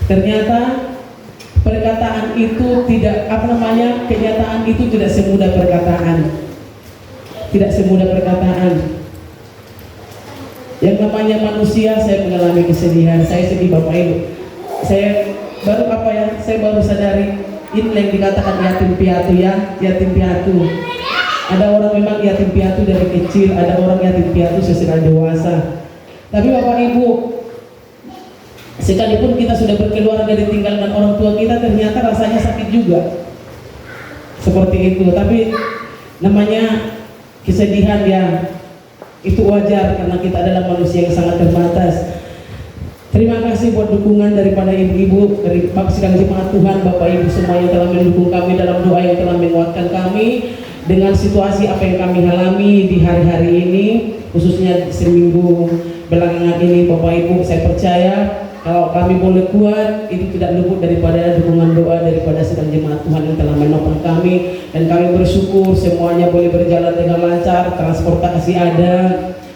Ternyata perkataan itu tidak kenyataan itu tidak semudah perkataan. Tidak semudah perkataan. Yang namanya manusia, saya mengalami kesedihan. Saya sedih Bapak Ibu. Saya baru sadari ini yang dikatakan yatim piatu ya, yatim piatu. Ada orang memang yatim piatu dari kecil, ada orang yatim piatu sesudah dewasa. Tapi Bapak Ibu, sekalipun kita sudah berkeluarga ditinggalkan orang tua kita, ternyata rasanya sakit juga. Seperti itu. Tapi namanya kesedihan ya, itu wajar karena kita adalah manusia yang sangat terbatas. Terima kasih buat dukungan daripada ibu-ibu, dari sidang jemaat Tuhan, Bapak Ibu semua yang telah mendukung kami dalam doa yang telah menguatkan kami dengan situasi apa yang kami alami di hari-hari ini, khususnya seminggu belakangan ini. Bapak Ibu, saya percaya kalau kami boleh kuat, itu tidak luput daripada dukungan doa daripada sidang jemaat Tuhan yang telah menopang kami, dan kami bersyukur semuanya boleh berjalan dengan lancar, transportasi ada.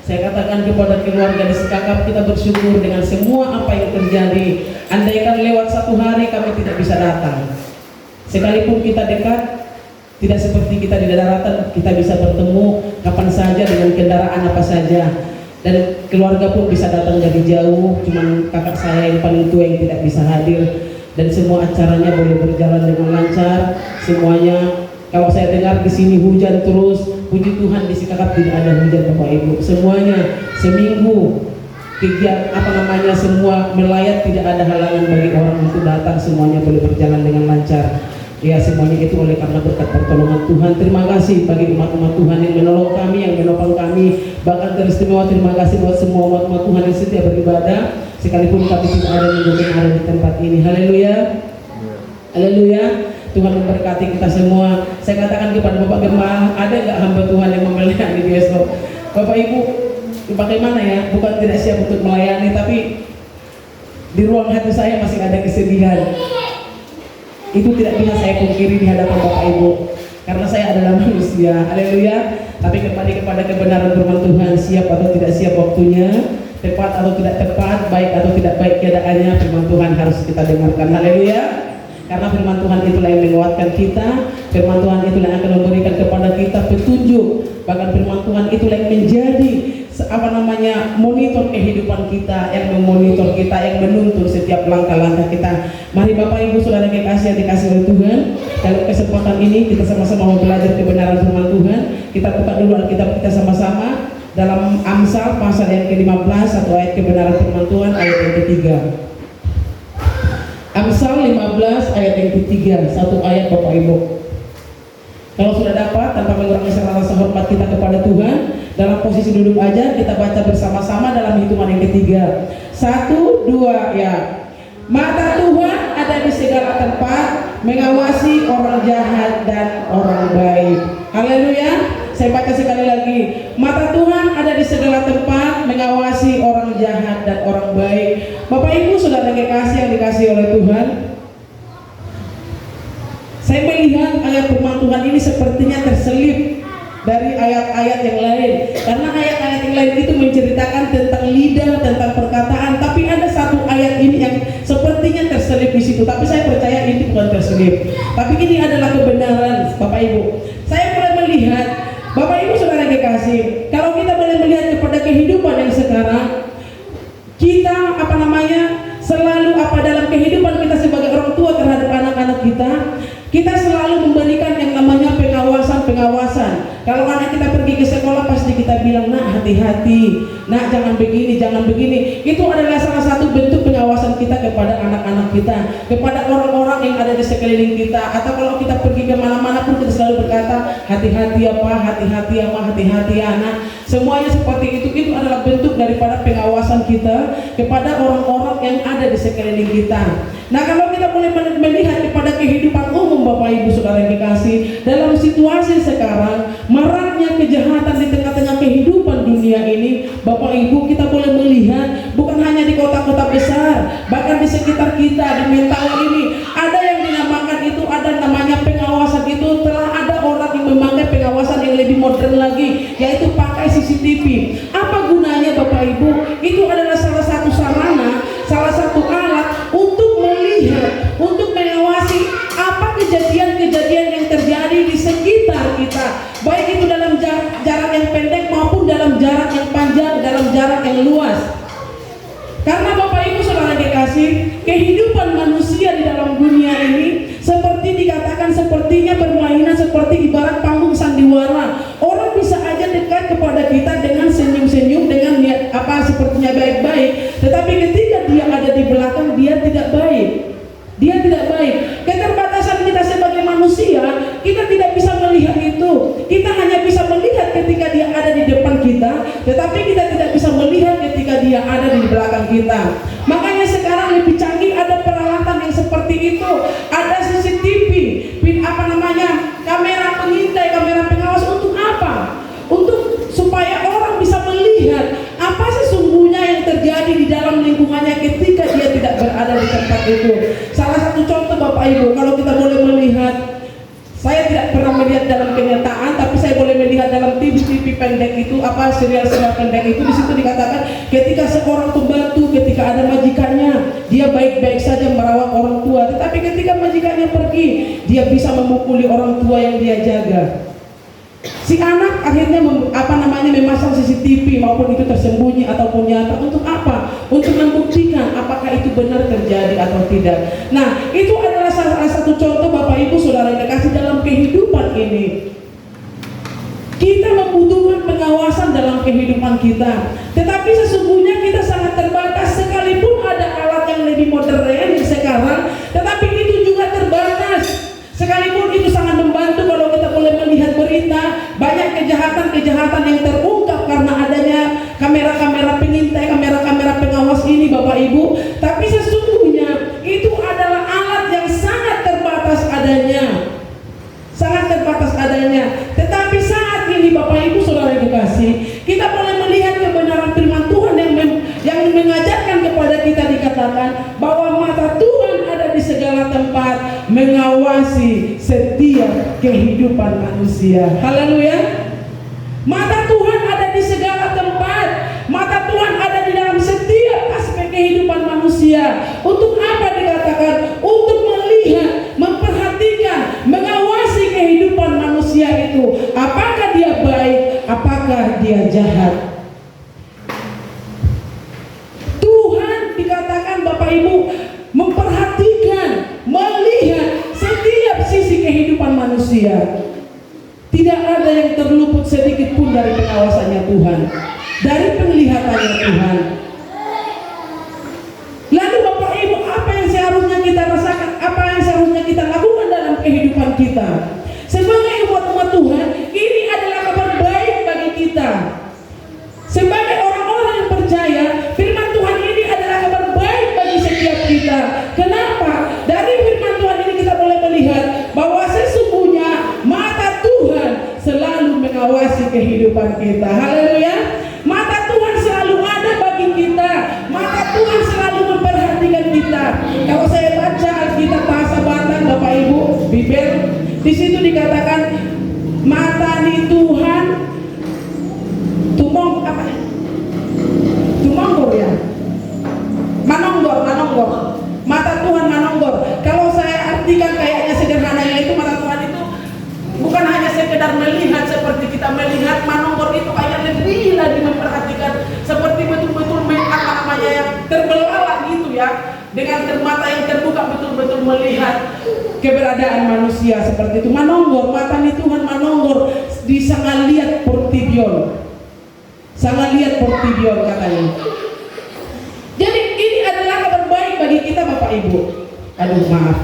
Saya katakan kepada keluarga di Sekakap, kita bersyukur dengan semua apa yang terjadi. Andaikan lewat satu hari kami tidak bisa datang, sekalipun kita dekat, tidak seperti kita di daratan, kita bisa bertemu kapan saja dengan kendaraan apa saja, dan keluarga pun bisa datang dari jauh. Cuman kakak saya yang paling tua yang tidak bisa hadir, dan semua acaranya boleh berjalan dengan lancar semuanya. Kalau saya dengar di sini hujan terus, puji Tuhan di Sekakap tidak ada hujan Bapak Ibu. Semuanya seminggu kegiatan semua melayat, tidak ada halangan bagi orang untuk datang, semuanya boleh berjalan dengan lancar. Ya, semuanya itu oleh karena berkat pertolongan Tuhan. Terima kasih bagi umat-umat Tuhan yang menolong kami, yang menopang kami. Bahkan teristimewa terima kasih buat semua umat-umat Tuhan yang setia beribadah, sekalipun kami tidak ada yang ada di tempat ini. Haleluya, haleluya. Tuhan memberkati kita semua. Saya katakan kepada Bapak Gembala, ada nggak hamba Tuhan yang melayani besok? Bapak Ibu, bagaimana ya? Bukan tidak siap untuk melayani, tapi di ruang hati saya masih ada kesedihan. Itu tidak bisa saya pungkiri di hadapan Bapak Ibu, karena saya adalah manusia. Haleluya. Tapi kembali kepada kebenaran firman Tuhan, siap atau tidak siap waktunya, tepat atau tidak tepat, baik atau tidak baik keadaannya, firman Tuhan harus kita dengarkan. Haleluya. Karena firman Tuhan itulah yang menguatkan kita, firman Tuhan itulah yang akan memberikan kepada kita petunjuk, bahkan firman Tuhan itulah yang menjadi monitor kehidupan kita, yang memonitor kita, yang menuntun setiap langkah-langkah kita. Mari Bapak Ibu Saudara kekasih yang dikasih oleh Tuhan, dalam kesempatan ini kita sama-sama mau belajar kebenaran firman Tuhan. Kita buka dulu Alkitab kita sama-sama dalam Amsal pasal yang ke-15, satu ayat kebenaran firman Tuhan, ayat yang ketiga. Amsal 15 ayat yang ketiga, satu ayat Bapak Ibu. Kalau sudah dapat, tanpa mengurangi rasa hormat kita kepada Tuhan, dalam posisi duduk aja kita baca bersama-sama dalam hitungan yang ketiga. 1, 2 ya. Mata Tuhan ada di segala tempat, mengawasi orang jahat dan orang baik. Haleluya. Saya baca sekali lagi. Mata Tuhan ada di segala tempat, mengawasi orang jahat dan orang baik. Bapak Ibu Saudara kekasih yang dikasih oleh Tuhan, saya melihat ayat firman Tuhan ini sepertinya terselip dari ayat-ayat yang lain, karena ayat-ayat yang lain itu menceritakan tentang lidah, tentang perkataan, tapi ada satu ayat ini yang sepertinya terselip di situ. Tapi saya percaya ini bukan terselip, tapi ini adalah kebenaran Bapak Ibu. Saya mulai melihat, Bapak Ibu Saudara kekasih, kalau kita boleh melihat kepada kehidupan yang sekarang, kita selalu dalam kehidupan kita sebagai orang tua terhadap anak-anak kita selalu memberikan yang namanya pengawasan. Kalau anak kita pergi ke sekolah, pasti kita bilang, nak hati-hati, nak jangan begini. Itu adalah salah satu bentuk pengawasan kita kepada anak-anak kita, kepada orang-orang yang ada di sekeliling kita. Atau kalau kita pergi kemana-mana pun kita selalu berkata, hati-hati ya Pak, hati-hati anak. Semuanya seperti itu. Itu adalah bentuk daripada pengawasan kita kepada orang-orang yang ada di sekeliling kita. Nah, kalau kita boleh melihat kepada kehidupan umum Bapak Ibu Saudara yang dikasih, dalam situasi sekarang maraknya kejahatan di tengah-tengah kehidupan dunia ini, Bapak Ibu, kita boleh melihat bukan hanya di kota-kota besar, bahkan di sekitar kita, di Mentawai ini ada yang dinamakan itu, ada namanya pengawasan itu. Telah ada orang yang memakai pengawasan yang lebih modern lagi, yaitu pakai CCTV. Apa gunanya Bapak Ibu? Itu adalah salah satu sarana, salah satu alat untuk melihat melihat, untuk mengawasi apa kejadian-kejadian yang terjadi di sekitar kita, baik itu dalam jarak yang pendek maupun dalam jarak yang panjang, dalam jarak yang luas. Karena Bapak Ibu Saudara kekasih, kehidupan manusia di dalam dunia ini seperti dikatakan sepertinya permainan, seperti ibarat panggung sandiwara. Orang bisa aja dekat kepada kita dengan senyum-senyum, dengan niat sepertinya baik-baik, tetapi ketika dia ada di belakang, dia tidak baik. Dia tidak baik. Keterbatasan kita sebagai manusia, kita tidak bisa melihat itu. Kita hanya bisa melihat ketika dia ada di depan kita, tetapi kita tidak bisa melihat ketika dia ada di belakang kita. Makanya sekarang lebih canggih, ada peralatan yang seperti itu. Ada CCTV, kamera pengintai, kamera pengawas. Untuk apa? Untuk supaya orang bisa melihat apa sesungguhnya yang terjadi di dalam lingkungannya ketika dia tidak berada di tempat itu. Salah satu contoh Bapak Ibu, kalau kita boleh melihat, saya tidak pernah melihat dalam kenyataan, tapi saya boleh melihat dalam TV pendek itu, serial-serial pendek itu, di situ dikatakan ketika seorang pembantu, ketika ada majikannya, dia baik-baik saja merawat orang tua, tetapi ketika majikannya pergi, dia bisa memukuli orang tua yang dia jaga. Si anak akhirnya memasang CCTV, maupun itu tersembunyi ataupun nyata. Untuk apa? Untuk membuktikan apakah itu benar terjadi atau tidak. Nah, itu adalah salah satu contoh Bapak Ibu Saudara yang dikasih dalam kehidupan ini. Kita membutuhkan pengawasan dalam kehidupan kita, tetapi sesungguhnya kita sangat terbatas. Sekalipun ada alat yang lebih modern sekarang, tetapi itu juga terbatas. Sekalipun itu sangat membantu. Kalau kita boleh melihat berita, banyak kejahatan-kejahatan yang terungkap karena adanya kamera-kamera pengintai, kamera-kamera pengawas ini Bapak Ibu. Tapi sesungguhnya itu adalah alat yang sangat terbatas adanya. Sangat terbatas adanya. Tetapi saat ini Bapak Ibu Saudara dikasih, kita boleh melihat kebenaran firman Tuhan yang mengajarkan kepada kita, dikatakan bahwa mata Tuhan ada di segala tempat, mengawasi setiap kehidupan manusia. Haleluya. Mata Tuhan ada di segala tempat. Mata Tuhan ada di dalam setiap aspek kehidupan manusia. Untuk apa dikatakan? Untuk melihat, memperhatikan, mengawasi kehidupan manusia itu. Apakah dia baik? Apakah dia jahat? Tuhan dikatakan Bapak Ibu memperhatikan, melihat setiap sisi kehidupan manusia. Tidak ada yang terluput sedikit pun dari pengawasannya Tuhan, dari penglihatannya Tuhan. Lalu Bapak Ibu, apa yang seharusnya kita rasakan, apa yang seharusnya kita lakukan dalam kehidupan kita sebagai umat-umat Tuhan? Ini adalah kabar baik bagi kita. Sebagai orang-orang yang percaya, firman Tuhan ini adalah kabar baik bagi setiap kita. Kenapa? Dari firman Tuhan ini kita boleh melihat bahwa sesungguhnya mata Tuhan selalu mengawasi kehidupan kita. Haleluya. Mata Tuhan selalu ada bagi kita. Mata Tuhan selalu memperhatikan kita. Kalau saya baca Alkitab bahasa Batak Bapak Ibu, Bibel, di situ dikatakan mata ni Tuhan tumonggor ya. Manonggor. Mata Tuhan manonggor. Kalau saya artikan kayaknya sederhananya itu, mata Tuhan itu bukan hanya sekedar melihat seperti kita melihat. Manonggor itu kayak lebih lagi memperhatikan, seperti betul-betul yang terbelalak gitu ya, dengan mata yang terbuka betul-betul melihat keberadaan manusia seperti itu. Manonggor, mata ni Tuhan manonggor, sangat lihat portibion. Sangat lihat portibion katanya. Jadi ini adalah kabar baik bagi kita Bapak Ibu. Aduh maaf.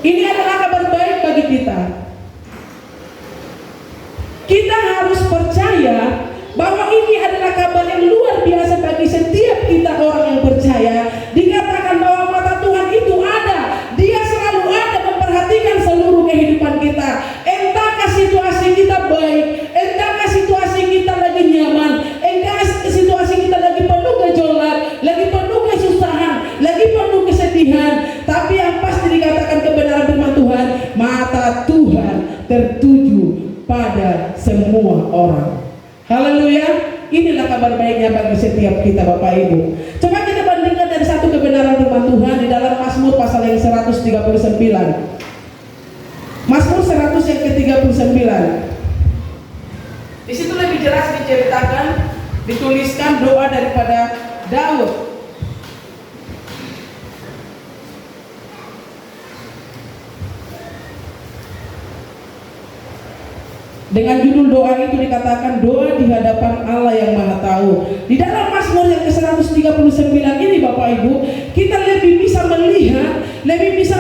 Ini adalah kabar baik bagi kita. Kita harus percaya bahwa ini adalah kabar yang luar biasa bagi setiap kita orang yang percaya. Dikatakan bahwa mata Tuhan itu ada. Dia selalu ada memperhatikan seluruh kehidupan kita. Entahkah situasi kita baik, entahkah situasi kita lagi nyaman, entahkah situasi kita lagi penuh gejolak, lagi penuh kesusahan, lagi penuh kesedihan. Tapi yang pasti dikatakan kebenaran firman Tuhan, mata Tuhan tertuju pada semua orang. Haleluya. Inilah kabar baiknya bagi setiap setiap kita Bapak Ibu. Coba kita bandingkan dari satu kebenaran firman Tuhan di dalam Mazmur pasal yang 139. Mazmur 100 yang ke-39. Di situ lebih jelas diceritakan, dituliskan doa daripada Daud. Dengan judul doa itu dikatakan doa di hadapan Allah yang Maha Tahu. Di dalam Mazmur yang ke-139 ini Bapak Ibu, kita lebih bisa melihat, lebih bisa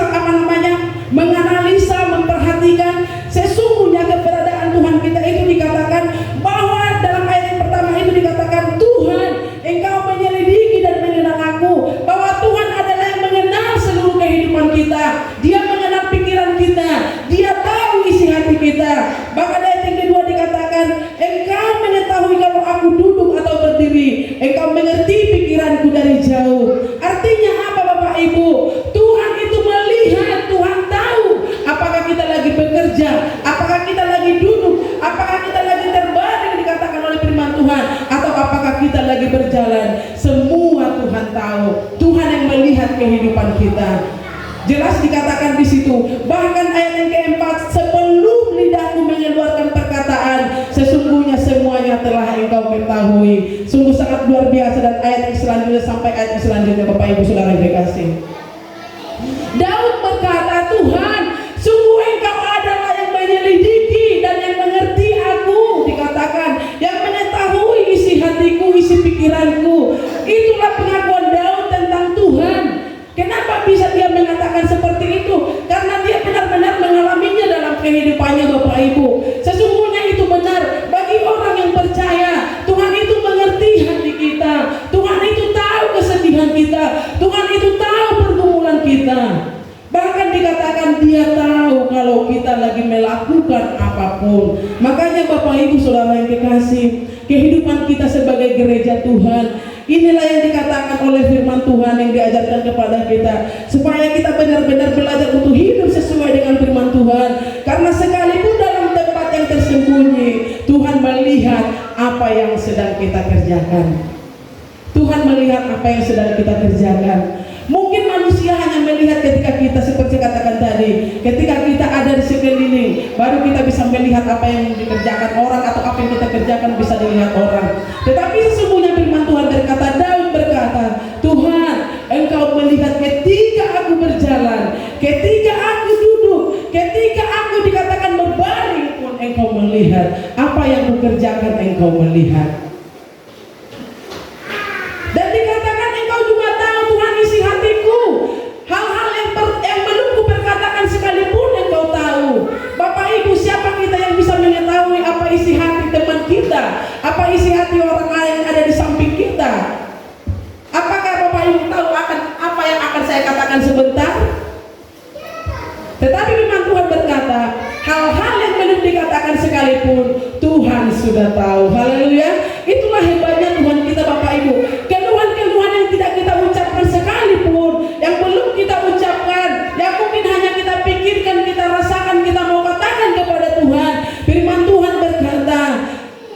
menganalisa, memperhatikan sesungguhnya keberadaan Tuhan kita itu dikatakan bahwa dalam ayat yang pertama itu dikatakan Tuhan, Engkau menyelidiki dan mengenal aku, bahwa Tuhan adalah yang mengenal seluruh kehidupan kita. Dia mengenal pikiran kita, Dia tahu isi hati kita. Bahkan ayat yang kedua dikatakan Engkau mengetahui kalau aku duduk atau berdiri, Engkau mengerti pikiranku dari jauh. Artinya apa Bapak Ibu? Tuhan itu melihat, Tuhan tahu apakah kita lagi bekerja, apakah kita lagi duduk, apakah kita lagi terbaring dikatakan oleh firman Tuhan, atau apakah kita lagi berjalan. Semua Tuhan tahu. Tuhan yang melihat kehidupan kita. Jelas dikatakan di situ. Bahkan ayat yang keempat, sebelum lidahku mengeluarkan perkataan, sesungguhnya semuanya telah Engkau ketahui. Sungguh sangat luar biasa. Dan ayat yang selanjutnya sampai ayat yang selanjutnya Bapak Ibu Saudara yang dikasih, Daud berkata, Tuhan, sungguh Engkau adalah yang menyelidiki dan yang mengerti aku. Dikatakan yang mengetahui isi hatiku, isi pikiranku. Itulah pengakuan Daud tentang Tuhan. Kenapa bisa dia mengatakan seperti itu? Karena dia benar-benar mengalaminya dalam kehidupannya Bapak Ibu. Sesungguhnya itu benar bagi orang yang percaya. Tuhan itu mengerti hati kita, Tuhan itu tahu kesedihan kita, Tuhan itu tahu pergumulan kita. Bahkan dikatakan Dia tahu kalau kita lagi melakukan apapun. Makanya Bapak Ibu Saudara yang kekasih, kehidupan kita sebagai gereja Tuhan, inilah yang dikatakan oleh firman Tuhan yang diajarkan kepada kita, supaya kita benar-benar belajar untuk hidup sesuai dengan firman Tuhan. Karena sekalipun dalam tempat yang tersembunyi, Tuhan melihat apa yang sedang kita kerjakan. Tuhan melihat apa yang sedang kita kerjakan. Mungkin manusia hanya melihat ketika kita seperti katakan tadi, ketika kita ada di sekeliling, baru kita bisa melihat apa yang dikerjakan orang, atau apa yang kita kerjakan bisa dilihat orang. Tetapi sesungguhnya firman Tuhan berkata, Daud berkata, Tuhan, Engkau melihat ketika aku berjalan, ketika aku duduk, ketika aku dikatakan berbaring pun Engkau melihat apa yang kukerjakan, Engkau melihat. Dan dikatakan Engkau juga tahu Tuhan isi hatiku. Hal-hal yang belum kuperkatakan sekalipun Engkau tahu. Bapak Ibu, siapa kita yang bisa mengetahui apa isi hati teman kita, apa isi hati orang lain yang ada di samping kita? Apakah Bapak Ibu tahu akan apa yang akan saya katakan sebentar? Tetapi firman Tuhan berkata, hal-hal yang belum dikatakan sekalipun Tuhan sudah tahu. Haleluya. Itulah hebatnya Tuhan kita Bapak Ibu. Keluhan-keluhan yang tidak kita ucapkan sekalipun, yang belum kita ucapkan, yang mungkin hanya kita pikirkan, kita rasakan, kita mau katakan kepada Tuhan. Firman Tuhan berkata,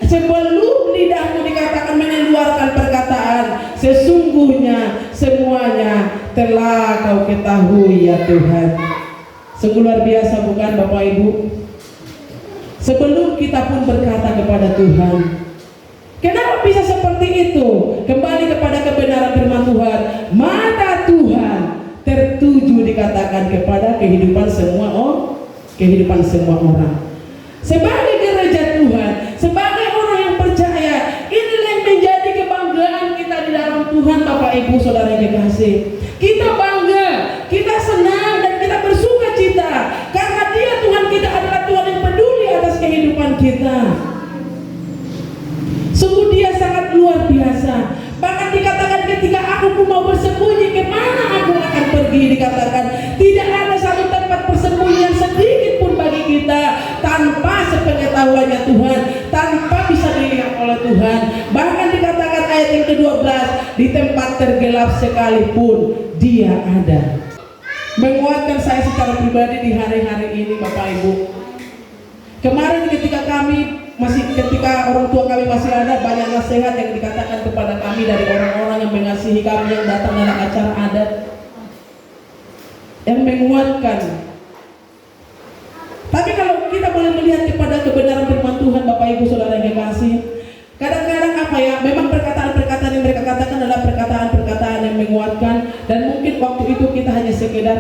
sebelum lidahmu dikatakan mengeluarkan perkataan, sesungguhnya semuanya telah Kau ketahui ya Tuhan. Sungguh luar biasa bukan Bapak Ibu? Sebelum kita pun berkata kepada Tuhan. Kenapa bisa seperti itu? Kembali kepada kebenaran firman Tuhan. Mata Tuhan tertuju dikatakan kepada kehidupan semua orang. Sebagai gereja Tuhan, sebagai orang yang percaya, inilah yang menjadi kebanggaan kita di dalam Tuhan Bapak Ibu Saudara yang dikasih. Kita bangga, kita senang, dan kita bersuka cita karena Dia Tuhan kita adalah Tuhan yang peduli atas kehidupan kita. Sungguh Dia sangat luar biasa. Bahkan dikatakan ketika aku pun mau bersembunyi, kemana aku akan pergi? Dikatakan tidak ada satu tempat persembunyian sedikit pun bagi kita tanpa sepengetahuannya Tuhan, tanpa bisa dilihat oleh Tuhan. Bahkan dikatakan ayat yang ke-12, di tempat tergelap sekalipun Dia ada. Menguatkan saya secara pribadi di hari-hari ini Bapak Ibu. Kemarin ketika kami masih ketika orang tua kami masih ada, banyak nasihat yang dikatakan kepada kami dari orang-orang yang mengasihi kami yang datang dalam acara adat, yang menguatkan. Tapi kalau kita boleh melihat kepada kebenaran firman Tuhan, Bapak Ibu Saudara yang kekasih, kadang-kadang memang perkataan-perkataan yang mereka katakan adalah perkataan-perkataan yang menguatkan, dan mungkin waktu itu kita hanya sekedar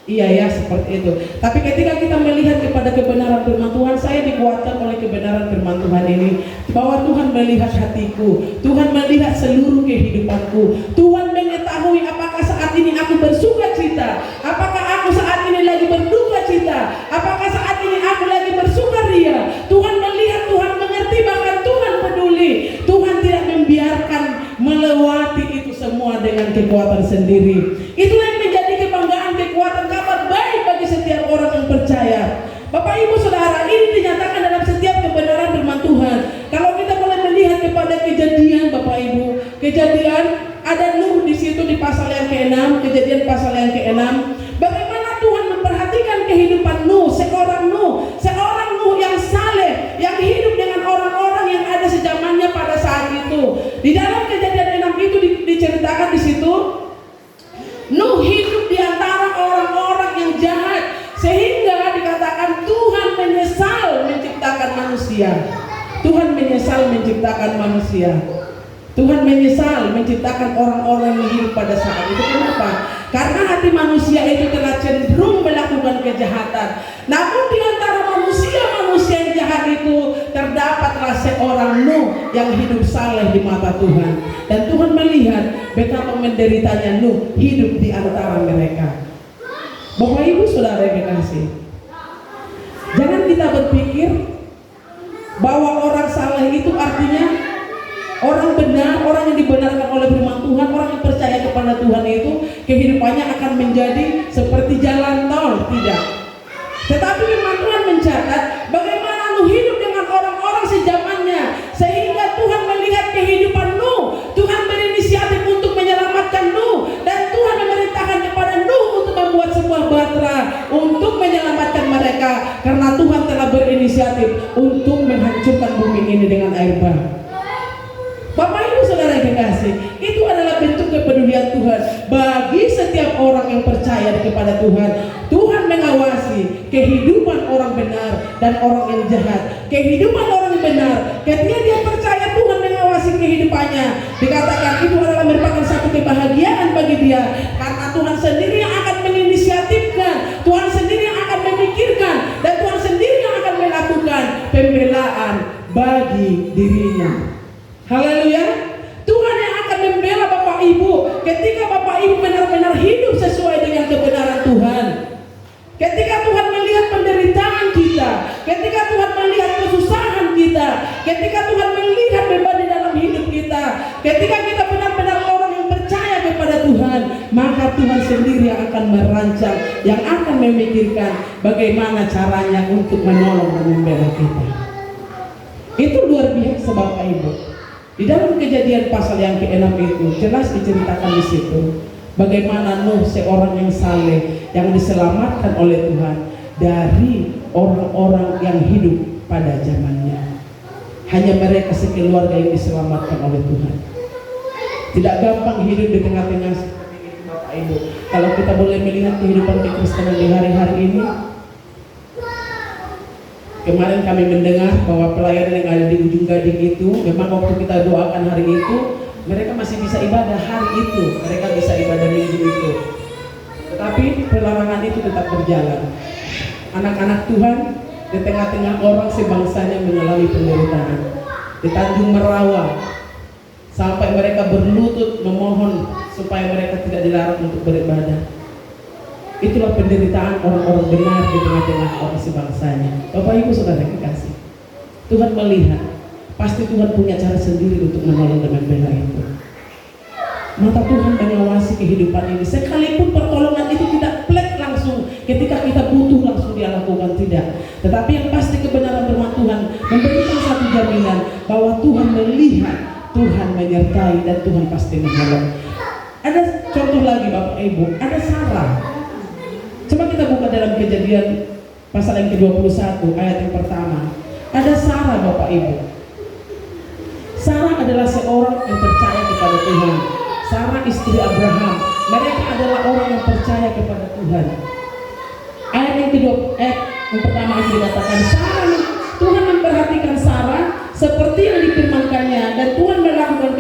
iya ya seperti itu. Tapi ketika kita melihat kepada kebenaran firman Tuhan, saya dikuatkan oleh kebenaran firman Tuhan ini, bahwa Tuhan melihat hatiku, Tuhan melihat seluruh kehidupanku, Tuhan mengetahui apakah saat ini aku bersuka cita, apakah aku saat ini lagi berduka cita, apakah saat ini aku lagi bersukaria. Tuhan melihat, Tuhan mengerti, bahkan Tuhan peduli. Tuhan tidak membiarkan melewati itu semua dengan kekuatan sendiri. Itulah yang menjadi kebanggaan, kekuatan, kabar baik bagi setiap orang yang percaya. Bapak Ibu Saudara, ini dinyatakan dalam setiap kebenaran firman Tuhan. Kalau kita boleh melihat kepada Kejadian, Bapak Ibu, Kejadian ada Nuh di situ di pasal yang ke-6, Kejadian pasal yang ke-6. Bagaimana Tuhan memperhatikan kehidupan Nuh, seorang Nuh yang saleh, yang hidup dengan orang-orang yang ada sejamannya pada saat itu. Di dalam Kejadian 6 itu diceritakan di situ, Nuh hidup di antara orang-orang yang jahat, sehingga dikatakan Tuhan menyesal menciptakan manusia. Tuhan menyesal menciptakan manusia. Tuhan menyesal menciptakan orang-orang yang hidup pada saat itu. Kenapa? Karena hati manusia itu telah cenderung melakukan kejahatan. Namun di antara manusia yang jahat itu terdapatlah seorang Nuh yang hidup saleh di mata Tuhan. Dan Tuhan melihat betapa menderitanya Nuh hidup di antara mereka. Bapak Ibu Saudara yang kekasih, jangan kita berpikir bahwa orang saleh itu artinya orang benar, orang yang dibenarkan oleh firman Tuhan, orang yang percaya kepada Tuhan itu kehidupannya akan menjadi seperti jalan tol. Tidak. Tetapi firman Tuhan mencatat bagaimana Nuh hidup dengan orang-orang sejamannya, sehingga Tuhan melihat kehidupan Nuh. Tuhan berinisiatif untuk menyelamatkan Nuh, dan Tuhan memerintahkan kepada Nuh untuk membuat sebuah batra untuk menyelamatkan mereka, karena Tuhan telah berinisiatif untuk menghancurkan bumi ini dengan air bah. Bapak Ibu Saudara yang kekasih, itu adalah bentuk kepedulian Tuhan bagi setiap orang yang percaya kepada Tuhan. Tuhan mengawasi kehidupan orang benar dan orang yang jahat. Kehidupan orang yang benar, ketika dia percaya, Tuhan mengawasi kehidupannya. Dikatakan itu adalah merupakan satu kebahagiaan bagi dia, karena Tuhan sendiri yang akan menginisiatifkan, Tuhan sendiri yang akan memikirkan, dan Tuhan sendiri yang akan melakukan pembelaan bagi dirinya. Haleluya. Tuhan yang akan membela Bapak Ibu ketika Bapak Ibu benar-benar hidup sesuai dengan kebenaran Tuhan. Ketika Tuhan melihat penderitaan kita, ketika Tuhan melihat kesusahan kita, ketika Tuhan melihat beban di dalam hidup kita, ketika kita benar-benar orang yang percaya kepada Tuhan, maka Tuhan sendiri yang akan merancang, yang akan memikirkan bagaimana caranya untuk menolong dan membela kita. Itu luar biasa Bapak Ibu. Di dalam Kejadian pasal yang ke-6 itu jelas diceritakan di situ bagaimana Nuh, seorang yang saleh, yang diselamatkan oleh Tuhan dari orang-orang yang hidup pada zamannya. Hanya mereka sekeluarga yang diselamatkan oleh Tuhan. Tidak gampang hidup di tengah-tengah seperti itu Bapak Ibu. Kalau kita boleh melihat kehidupan kekristenan di hari-hari ini, kemarin kami mendengar bahwa pelayanan yang ada di ujung Gading itu, memang waktu kita doakan hari itu, mereka masih bisa ibadah hari itu, mereka bisa ibadah minggu itu. Tetapi pelarangan itu tetap berjalan. Anak-anak Tuhan di tengah-tengah orang sebangsanya mengalami penderitaan. Di Tanjung Merawa, sampai mereka berlutut memohon supaya mereka tidak dilarang untuk beribadah. Itulah penderitaan orang-orang benar di tengah-tengah orang sebangsanya. Bapak Ibu Saudara kekasih, Tuhan melihat, pasti Tuhan punya cara sendiri untuk menolong dan membela itu. Mata Tuhan mengawasi kehidupan ini, sekalipun pertolongan itu tidak plek langsung ketika kita butuh langsung dia lakukan, tidak. Tetapi yang pasti kebenaran firman Tuhan memberikan satu jaminan bahwa Tuhan melihat, Tuhan menyertai, dan Tuhan pasti menolong. Ada contoh lagi Bapak Ibu, ada Sarah. Coba kita buka dalam Kejadian pasal yang ke-21 ayat yang pertama. Ada Sarah, Bapak Ibu. Sarah adalah seorang yang percaya kepada Tuhan. Sarah istri Abraham. Mereka adalah orang yang percaya kepada Tuhan. Ayat yang pertama itu dikatakan Tuhan memperhatikan Sarah seperti yang difirmankannya, dan Tuhan melakukan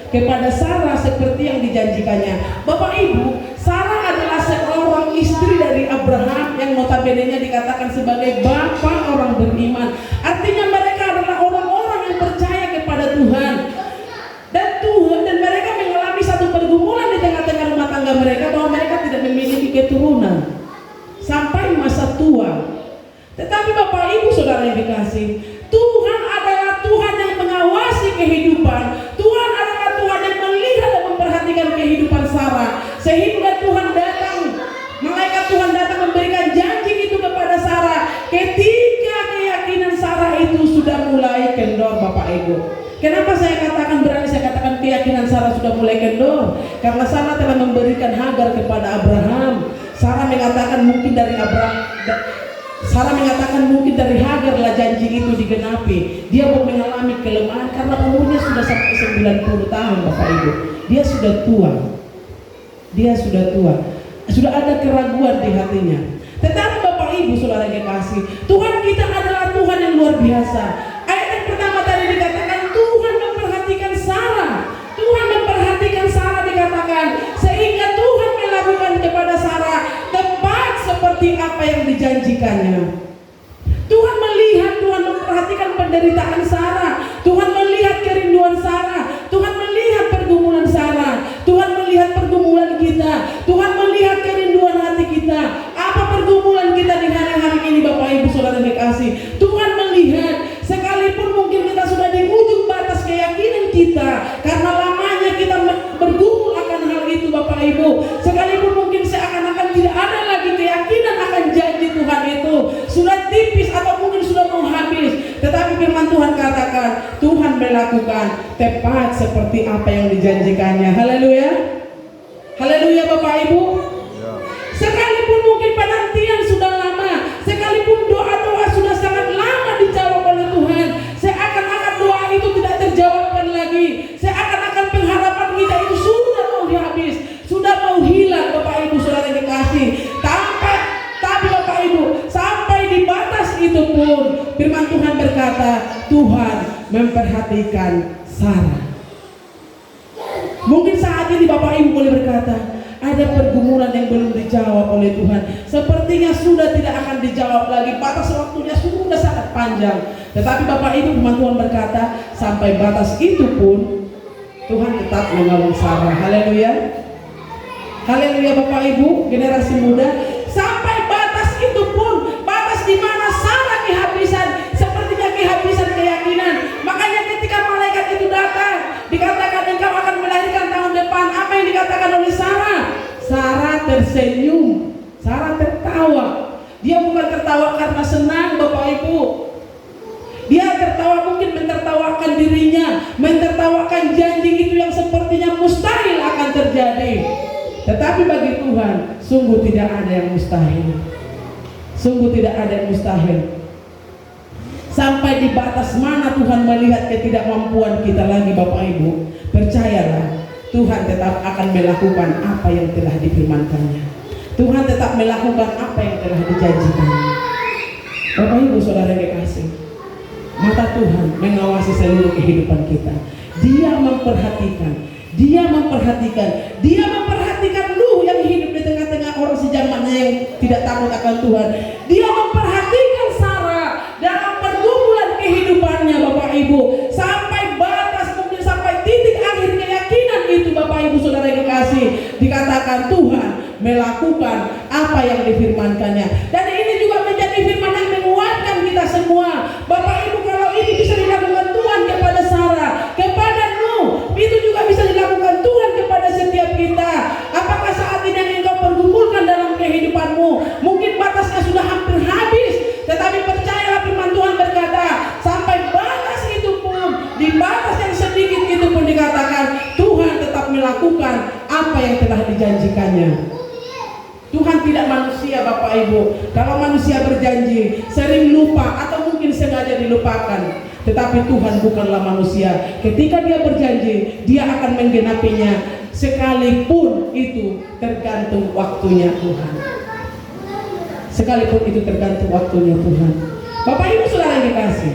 kepada Sarah seperti yang dijanjikannya. Bapak Ibu, Sarah adalah seorang istri dari Abraham yang notabene-nya dikatakan sebagai bapak orang beriman. Artinya mereka adalah orang-orang yang percaya kepada Tuhan. Dan mereka mengalami satu pergumulan di tengah-tengah rumah tangga mereka, bahwa mereka tidak memiliki keturunan sampai masa tua. Tetapi Bapak Ibu Saudara yang dikasih, Tuhan adalah Tuhan yang mengawasi kehidupan. Tuhan adalah Tuhan yang melihat dan memperhatikan kehidupan Sarah, sehingga malaikat Tuhan datang memberikan janji itu kepada Sarah ketika keyakinan Sarah itu sudah mulai kendor. Bapak Ibu, kenapa saya katakan keyakinan Sarah sudah mulai kendor? Karena Sarah telah memberikan Hagar kepada Abraham. Sarah mengatakan mungkin dari Hagar lah janji itu digenapi. Dia mau mengalami kelemahan karena umurnya sudah sampai 90 tahun, Bapak Ibu. Dia sudah tua. Sudah ada keraguan di hatinya. Tetapi Bapak Ibu Saudara yang kasih, Tuhan kita adalah Tuhan yang luar biasa. Ayat yang pertama tadi dikatakan Tuhan memperhatikan Sarah. Tuhan memperhatikan Sarah dikatakan, sehingga Tuhan melakukan kepada Sarah tepat seperti apa yang dijanjikannya. Tuhan melihat, Tuhan memperhatikan penderitaan Sarah. Tuhan melihat kerinduan Sarah. Tuhan melihat pergumulan Sarah. Tuhan melihat pergumulan kita. Tuhan melihat kerinduan hati kita. Apa pergumulan kita di hari-hari ini, Bapak Ibu Saudara dikasih? Tuhan melihat, sekalipun mungkin kita sudah di ujung batas keyakinan kita, karena lamanya kita bergumul akan hal itu, Bapak Ibu. Sekalipun mungkin seakan-akan tidak ada lagi keyakinan akan janji Tuhan itu, sudah tipis atau mungkin sudah mau habis, tetapi firman Tuhan katakan Tuhan melakukan tepat seperti apa yang dijanjikannya. Haleluya, haleluya Bapak Ibu. Sekalipun mungkin penantian sudah lama, sekalipun doa-doa sudah sangat lama dijawab oleh Tuhan, seakan-akan doa itu tidak terjawabkan lagi, seakan-akan pengharapan kita itu sudah mau habis, sudah mau hilang, Bapak Ibu Saudara yang dikasih. Tapi Bapak Ibu, sampai di batas itu pun firman Tuhan berkata, Tuhan memperhatikan Sarah. Mungkin saat ini Bapak Ibu boleh berkata, ada pergumulan yang belum dijawab oleh Tuhan. Sepertinya sudah tidak akan dijawab lagi. Batas waktunya sudah sangat panjang. Tetapi Bapak Ibu, firman Tuhan berkata, sampai batas itu pun Tuhan tetap menolong Sarah. Haleluya, haleluya Bapak Ibu, generasi muda. Sampai batas itu pun, batas di mana Sarah kehabisan, sepertinya kehabisan keyakinan. Makanya ketika malaikat itu datang, dikatakan engkau akan melahirkan tahun depan. Apa yang dikatakan oleh Sarah? Sarah tersenyum, Sarah tertawa. Dia bukan tertawa karena senang, Bapak Ibu. Dia tertawa, mungkin mentertawakan dirinya, mentertawakan janji itu yang sepertinya mustahil akan terjadi. Tetapi bagi Tuhan, sungguh tidak ada yang mustahil. Sungguh tidak ada yang mustahil. Sampai di batas mana Tuhan melihat ketidakmampuan kita lagi, Bapak Ibu, percayalah, Tuhan tetap akan melakukan apa yang telah difirmankannya. Tuhan tetap melakukan apa yang telah dijanjikannya. Bapak Ibu Saudara yang dikasih, mata Tuhan mengawasi seluruh kehidupan kita. Dia memperhatikan, Dia memperhatikan lu yang hidup di tengah-tengah orang sejamannya yang tidak takut akan Tuhan. Dia memperhatikan Sarah dalam pergumulan kehidupannya, Bapak Ibu, sampai batas, mungkin sampai titik akhir keyakinan itu, Bapak Ibu Saudara yang dikasih, dikatakan Tuhan melakukan apa yang difirmankannya. Dan ini juga menjadi firman yang menguatkan kita semua, Bapak Ibu. Kalau ini bisa dilakukan Tuhan kepada Sarah, kepada Nuh, itu juga bisa dilakukan Tuhan kepada setiap kita. Apakah saat ini yang engkau pergumulkan dalam kehidupanmu mungkin batasnya sudah hampir habis, tetapi percayalah firman Tuhan berkata, sampai batas itu pun, di batas yang sedikit itu pun dikatakan Tuhan tetap melakukan apa yang telah dijanjikannya. Tuhan tidak manusia, Bapak Ibu. Kalau manusia berjanji sering lupa, atau mungkin sengaja dilupakan. Tetapi Tuhan bukanlah manusia. Ketika Dia berjanji, Dia akan menggenapinya, sekalipun itu tergantung waktunya Tuhan. Sekalipun itu tergantung waktunya Tuhan. Bapak Ibu Saudara yang dikasih,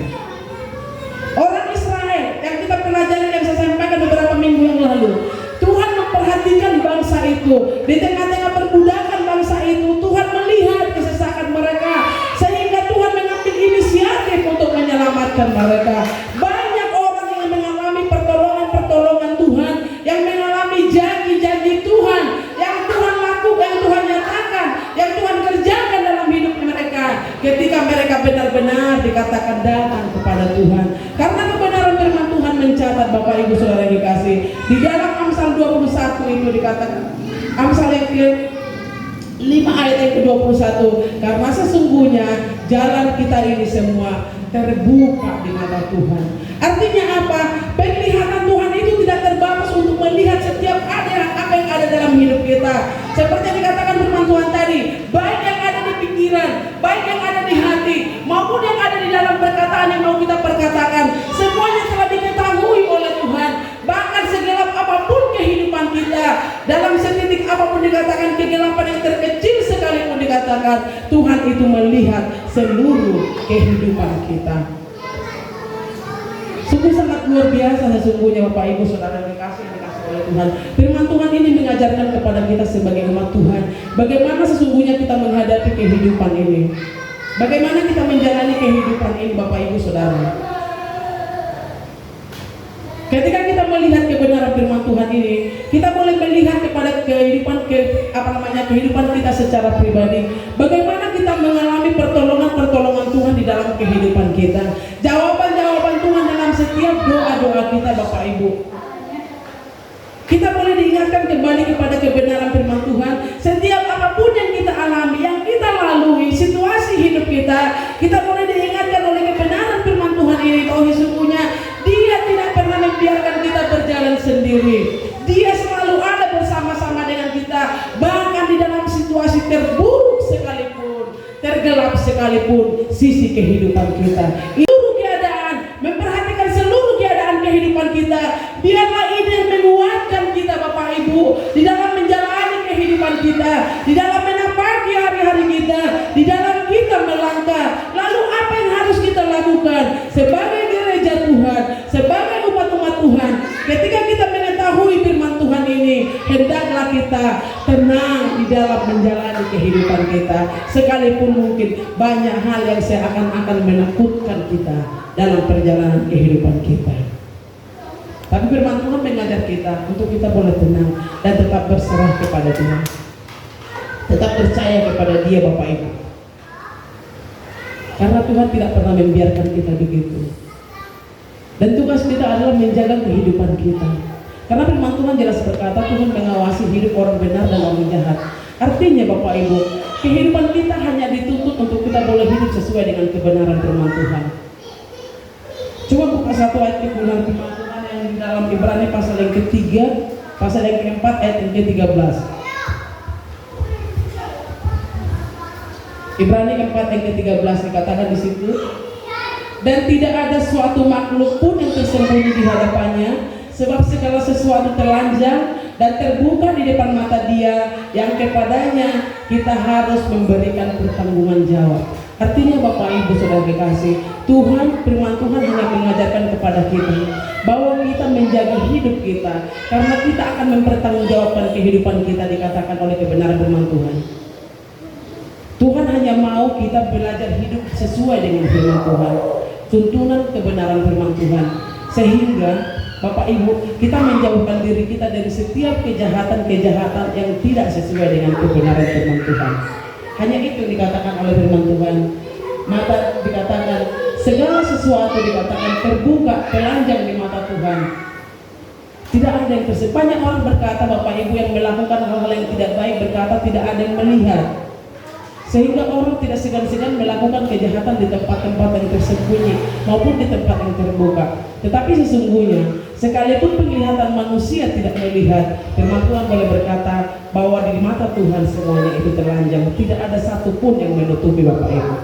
orang Israel yang kita pelajari, yang saya sampaikan beberapa minggu yang lalu, Tuhan memperhatikan bangsa itu. Di tengah-tengah perbudakan bangsa itu, Tuhan melihat kesesakan mereka, sehingga Tuhan mengambil inisiatif untuk menyelamatkan mereka. Banyak orang yang mengalami pertolongan Tuhan, yang mengalami janji-janji Tuhan, yang Tuhan lakukan, yang Tuhan nyatakan, yang Tuhan kerjakan dalam hidup mereka, ketika mereka benar-benar dikatakan datang kepada Tuhan. Karena kebenaran firman Tuhan mencatat, Bapak Ibu Saudara yang dikasih, di dalam Amsal 21 itu dikatakan, Amsal yang ke-5 ayat yang ke-21, karena sesungguhnya jalan kita ini semua terbuka di mata Tuhan. Artinya apa? Penglihatan Tuhan itu tidak terbatas untuk melihat setiap apa yang ada dalam hidup kita. Seperti yang dikatakan firman Tuhan tadi, baik yang ada di pikiran, baik yang ada di hati, maupun yang ada di dalam perkataan yang mau kita perkatakan, semuanya telah diketahui oleh Tuhan. Bahkan segelap apapun kehidupan kita, dalam setitik apapun dikatakan, kegelapan yang terkecil sekalipun dikatakan, Tuhan itu melihat seluruh kehidupan kita. Sungguh sangat luar biasa sesungguhnya Bapak Ibu Saudara yang dikasih oleh Tuhan. Firman Tuhan ini mengajarkan kepada kita sebagai umat Tuhan, bagaimana sesungguhnya kita menghadapi kehidupan ini, bagaimana kita menjalani kehidupan ini, Bapak Ibu Saudara. Ketika kita melihat kebenaran firman Tuhan ini, kita boleh melihat kepada kehidupan kehidupan kita secara pribadi. Bagaimana kita mengalami pertolongan Tuhan di dalam kehidupan kita. Jawaban Tuhan dalam setiap doa-doa kita, Bapak Ibu. Kita boleh diingatkan kembali kepada kebenaran firman Tuhan. Setiap apapun yang kita alami, yang kita lalui, situasi hidup kita boleh diingatkan oleh kebenaran firman Tuhan ini, bahwa sesungguhnya Dia tidak pernah membiarkan kita berjalan sendiri. Dia selalu ada bersama-sama dengan kita, bahkan di dalam situasi terburuk sekalipun, tergelap sekalipun sisi kehidupan kita. Seluruh keadaan, memperhatikan seluruh keadaan kehidupan kita. Biarlah ini yang menguatkan kita, Bapak Ibu, di dalam menjalani kehidupan kita, di dalam menapaki hari-hari kita, di dalam kita melangkah. Lalu apa yang harus kita lakukan sebagai gereja Tuhan, sebagai umat-umat Tuhan? Ketika kita mengetahui firman Tuhan ini, hendaklah kita tenang di dalam menjalani kehidupan kita, sekalipun mungkin banyak hal yang seakan-akan menakutkan kita dalam perjalanan kehidupan kita. Tapi firman Tuhan mengajar kita untuk kita boleh tenang dan tetap berserah kepada Dia, tetap percaya kepada Dia, Bapak Ibu. Karena Tuhan tidak pernah membiarkan kita begitu. Dan tugas kita adalah menjaga kehidupan kita. Karena firman Tuhan jelas berkata, Tuhan mengawasi hidup orang benar dan orang jahat. Artinya Bapak Ibu, kehidupan kita hanya dituntut untuk kita boleh hidup sesuai dengan kebenaran firman Tuhan. Coba buka satu ayat firman Tuhan yang di dalam Ibrani pasal yang ketiga, pasal yang keempat ayat yang ke-13. Ibrani 4 ayat ke-13 dikatakan di situ, dan tidak ada suatu makhluk pun yang tersembunyi di hadapannya, sebab segala sesuatu telanjang dan terbuka di depan mata Dia, yang kepadanya kita harus memberikan pertanggungan jawab. Artinya Bapak Ibu Saudara kekasih, firman Tuhan hanya mengajarkan kepada kita bahwa kita menjaga hidup kita, karena kita akan mempertanggungjawabkan kehidupan kita, dikatakan oleh kebenaran firman Tuhan. Tuhan hanya mau kita belajar hidup sesuai dengan firman Tuhan, tuntunan kebenaran firman Tuhan, sehingga Bapak Ibu, kita menjauhkan diri kita dari setiap kejahatan-kejahatan yang tidak sesuai dengan kebenaran firman Tuhan. Hanya itu dikatakan oleh firman Tuhan. Mata dikatakan segala sesuatu dikatakan terbuka, telanjang di mata Tuhan. Tidak ada yang tersembunyi. Banyak orang berkata, Bapak Ibu, yang melakukan hal-hal yang tidak baik, berkata tidak ada yang melihat. Sehingga orang tidak segan-segan melakukan kejahatan di tempat-tempat yang tersembunyi maupun di tempat yang terbuka. Tetapi sesungguhnya, sekalipun penglihatan manusia tidak melihat, firman Tuhan boleh berkata bahwa di mata Tuhan semuanya itu telanjang. Tidak ada satupun yang menutupi, Bapak Ibu.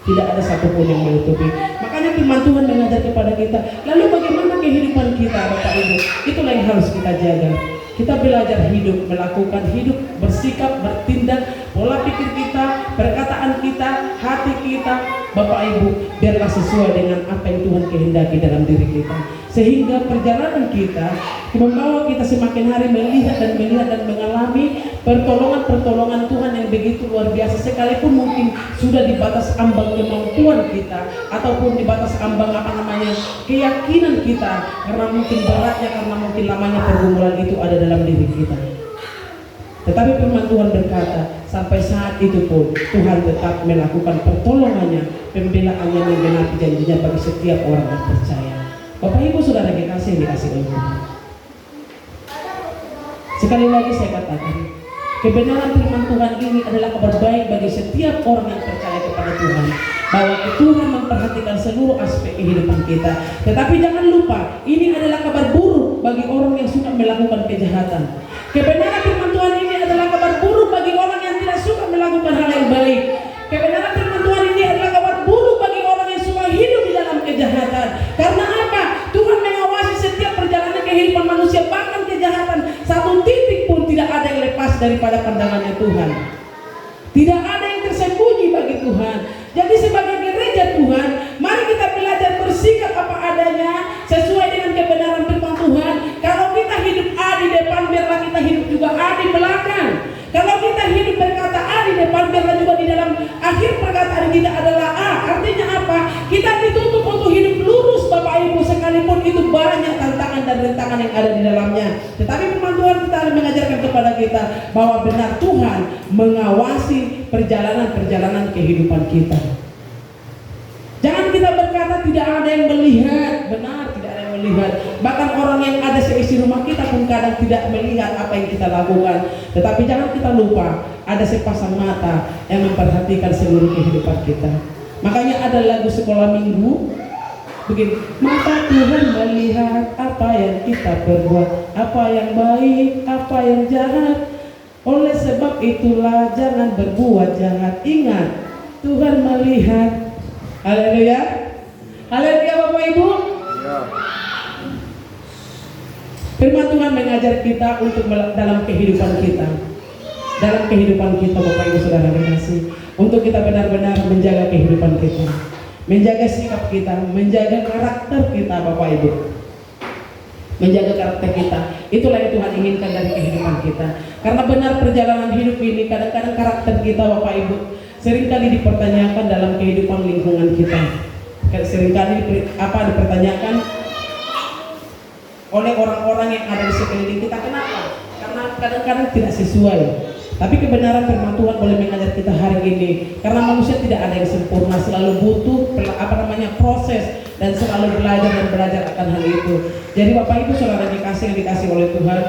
Tidak ada satupun yang menutupi. Makanya firman Tuhan mengajar kepada kita. Lalu bagaimana kehidupan kita, Bapak Ibu? Itulah yang harus kita jaga. Kita belajar hidup, melakukan hidup, bersikap, bertindak, pola pikir kita, perkataan kita, hati kita, Bapak Ibu, biarlah sesuai dengan apa yang Tuhan kehendaki dalam diri kita. Sehingga perjalanan kita membawa kita semakin hari melihat dan mengalami pertolongan-pertolongan Tuhan yang begitu luar biasa, sekalipun mungkin sudah di batas ambang kemampuan kita ataupun di batas ambang keyakinan kita, karena mungkin beratnya, karena mungkin lamanya pergumulan itu ada dalam diri kita. Tetapi firman Tuhan berkata, sampai saat itu pun Tuhan tetap melakukan pertolongannya, pembelaannya, menggenapi janjinya bagi setiap orang yang percaya. Bapak Ibu Saudara yang dikasih oleh Tuhan. Sekali lagi saya katakan, kebenaran firman Tuhan ini adalah kabar baik bagi setiap orang yang percaya kepada Tuhan, bahwa Tuhan memperhatikan seluruh aspek kehidupan kita. Tetapi jangan lupa, ini adalah kabar buruk bagi orang yang suka melakukan kejahatan. Kebenaran firman Tuhan ini adalah kabar buruk bagi orang yang tidak suka melakukan hal yang baik. Kebenaran firman Tuhan ini adalah kabar buruk bagi orang yang suka hidup di dalam kejahatan. Karena apa? Tuhan mengawasi setiap perjalanan kehidupan manusia, bahkan kejahatan. Satu titik pun tidak ada yang lepas daripada pandangannya Tuhan. Tidak ada yang tersembunyi bagi Tuhan. Jadi sebagai gereja Tuhan, mari kita belajar bersikap apa adanya sesuai dengan kebenaran firman Tuhan. Kalau kita hidup A di depan, biarlah kita hidup juga A di belakang. Kalau kita hidup berkata A di depan, biarlah juga di dalam akhir perkataan kita adalah A. Artinya apa? Kita dituntut untuk hidup lurus, Bapak Ibu, sekalipun itu banyak tantangan dan rintangan yang ada di dalamnya. Tetapi firman Tuhan kita mengajarkan kepada kita bahwa benar Tuhan mengawasi perjalanan-perjalanan kehidupan kita. Jangan kita berkata tidak ada yang melihat. Benar, tidak ada yang melihat. Bahkan orang yang ada seisi rumah kita pun kadang tidak melihat apa yang kita lakukan. Tetapi jangan kita lupa, ada sepasang mata yang memperhatikan seluruh kehidupan kita. Makanya ada lagu sekolah minggu begini, mata Tuhan melihat apa yang kita perbuat, apa yang baik, apa yang jahat. Oleh sebab itulah jangan berbuat jahat. Ingat, Tuhan melihat. Haleluya. Haleluya Bapak Ibu. Firman Tuhan mengajar kita untuk dalam kehidupan kita. Dalam kehidupan kita Bapak Ibu Saudara kasih, untuk kita benar-benar menjaga kehidupan kita, menjaga sikap kita, menjaga karakter kita Bapak Ibu. Menjaga karakter kita, itulah yang Tuhan inginkan dari kehidupan kita. Karena benar perjalanan hidup ini kadang-kadang karakter kita Bapak Ibu seringkali dipertanyakan dalam kehidupan lingkungan kita. Seringkali dipertanyakan oleh orang-orang yang ada di sekeliling kita. Kenapa? Karena kadang-kadang tidak sesuai. Tapi kebenaran firman Tuhan boleh mengajar kita hari ini, karena manusia tidak ada yang sempurna, selalu butuh proses dan selalu belajar akan hal itu. Jadi Bapak Ibu Saudara yang dikasih oleh Tuhan,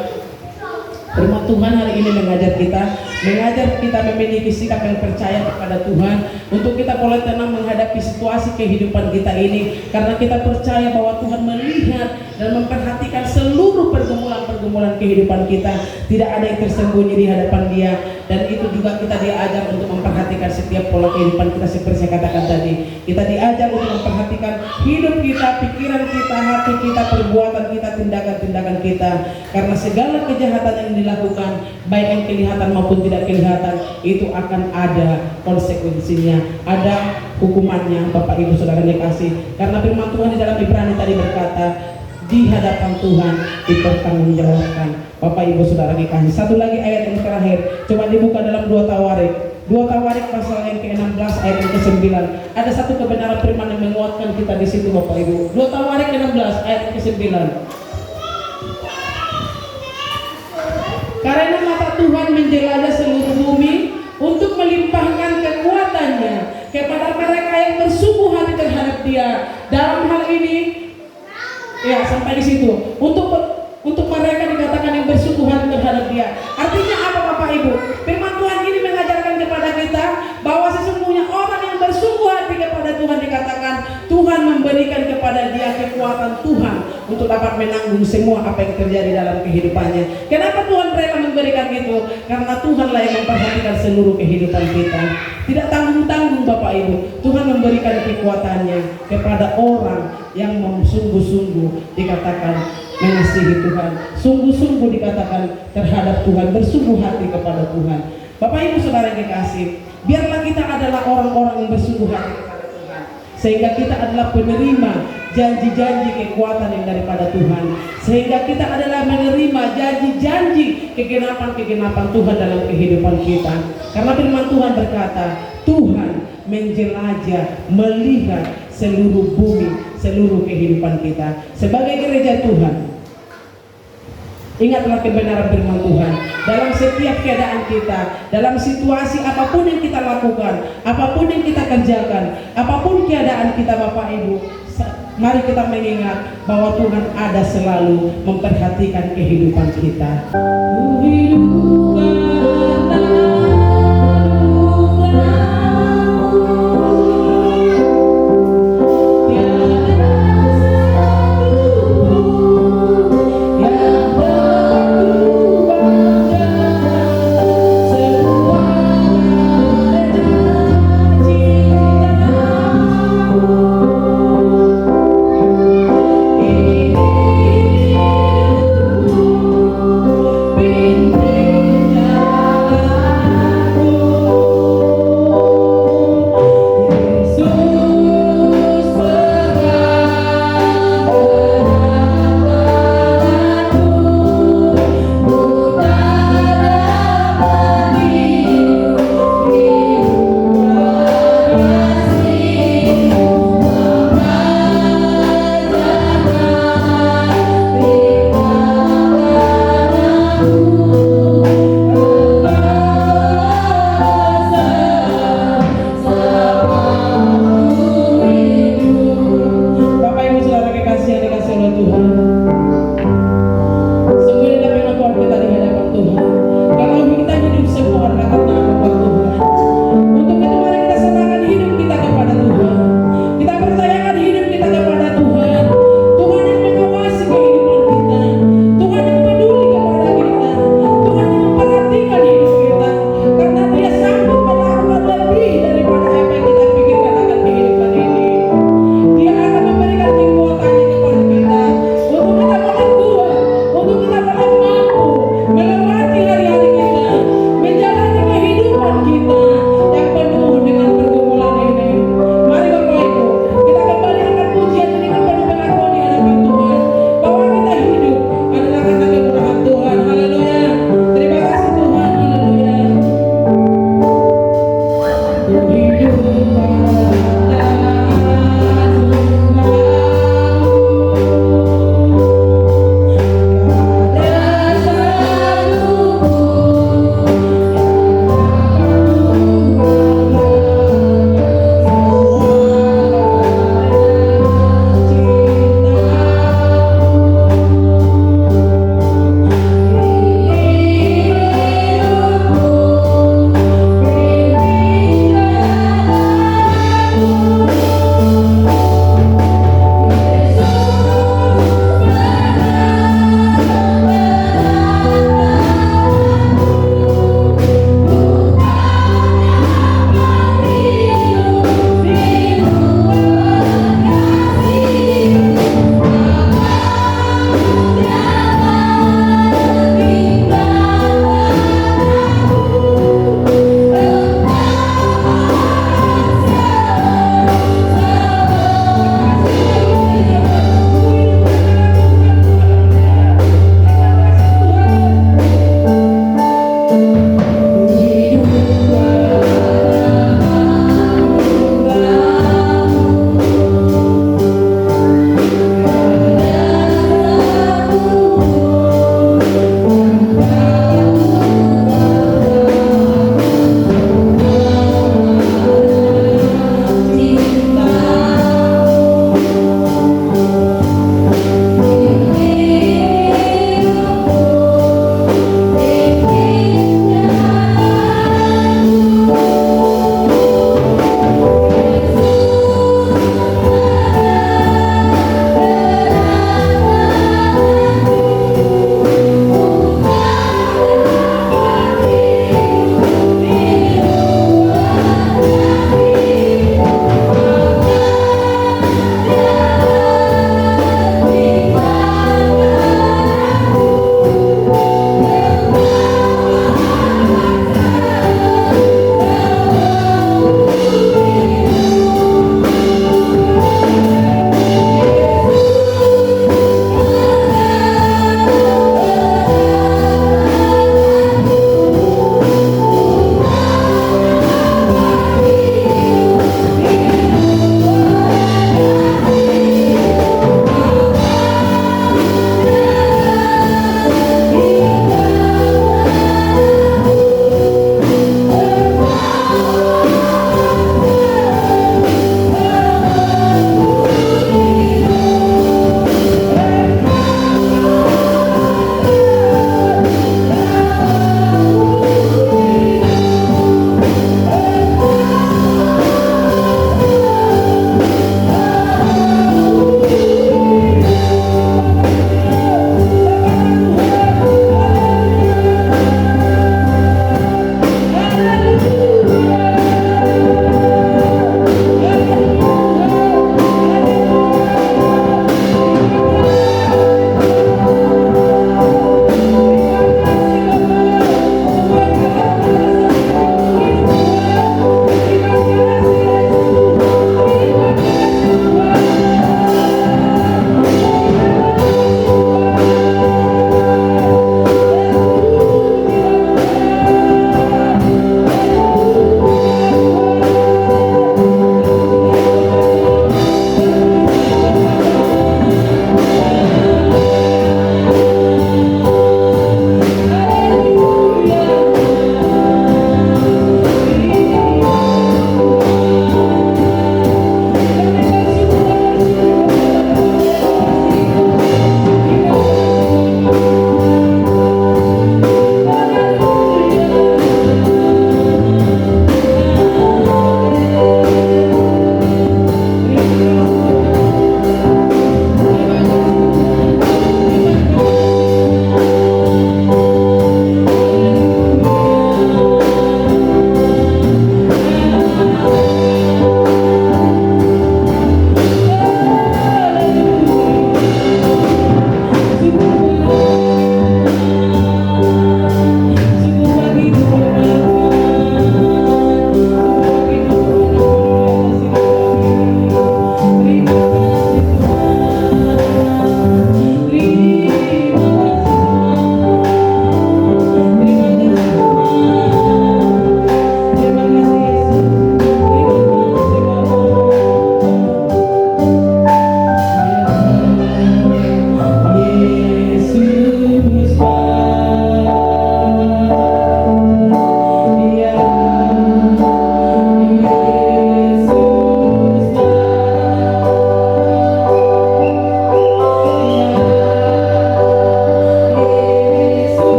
firman Tuhan hari ini mengajar kita memiliki sikap yang percaya kepada Tuhan, untuk kita boleh tenang menghadapi situasi kehidupan kita ini, karena kita percaya bahwa Tuhan melihat dan memperhatikan seluruh pergumulan kehidupan kita. Tidak ada yang tersembunyi di hadapan Dia, dan itu juga kita diajar untuk memperhatikan setiap pola kehidupan kita. Seperti saya katakan tadi, kita diajar untuk memperhatikan hidup kita, pikiran kita, hati kita, perbuatan kita, tindakan-tindakan kita, karena segala kejahatan yang dilakukan, baik yang kelihatan maupun tidak kelihatan, itu akan ada konsekuensinya, ada hukumannya Bapak Ibu Saudara yang dikasih. Karena firman Tuhan di dalam Ibrani tadi berkata, di hadapan Tuhan dipertanggungjawabkan. Bapak Ibu Saudara dikasih. Satu lagi ayat yang terakhir, coba dibuka dalam 2 Tawarik pasal yang ke-16 ayat yang ke-9. Ada satu kebenaran firman yang menguatkan kita di situ Bapak Ibu. 2 Tawarik 16 ayat yang ke-9. Karena mata Tuhan menjelajah seluruh bumi untuk melimpahkan kekuatannya kepada mereka yang bersungguh hati terhadap Dia. Dalam hal ini, ya sampai di situ. Untuk mereka dikatakan yang bersungguh hati terhadap Dia. Artinya apa Bapak Ibu? Firman Tuhan ini mengajarkan kepada kita bahwa sesungguhnya orang yang bersungguh hati kepada Tuhan, dikatakan Tuhan memberikan kepada dia kekuatan Tuhan untuk dapat menanggung semua apa yang terjadi dalam kehidupannya. Kenapa Tuhan rela memberikan itu? Karena Tuhanlah yang memperhatikan seluruh kehidupan kita. Tidak tanggung-tanggung Bapak Ibu, Tuhan memberikan kekuatannya kepada orang yang sungguh-sungguh dikatakan mengasihi Tuhan, sungguh-sungguh dikatakan terhadap Tuhan, bersungguh hati kepada Tuhan. Bapak Ibu Saudara yang kekasih, biarlah kita adalah orang-orang yang bersungguh hati kepada Tuhan, sehingga kita adalah penerima janji-janji kekuatan yang daripada Tuhan, sehingga kita adalah menerima janji-janji kegenapan-kegenapan Tuhan dalam kehidupan kita. Karena firman Tuhan berkata, Tuhan menjelajah, melihat seluruh bumi, seluruh kehidupan kita. Sebagai gereja Tuhan, ingatlah kebenaran firman Tuhan dalam setiap keadaan kita, dalam situasi apapun yang kita lakukan, apapun yang kita kerjakan, apapun keadaan kita Bapak Ibu, mari kita mengingat bahwa Tuhan ada selalu memperhatikan kehidupan kita.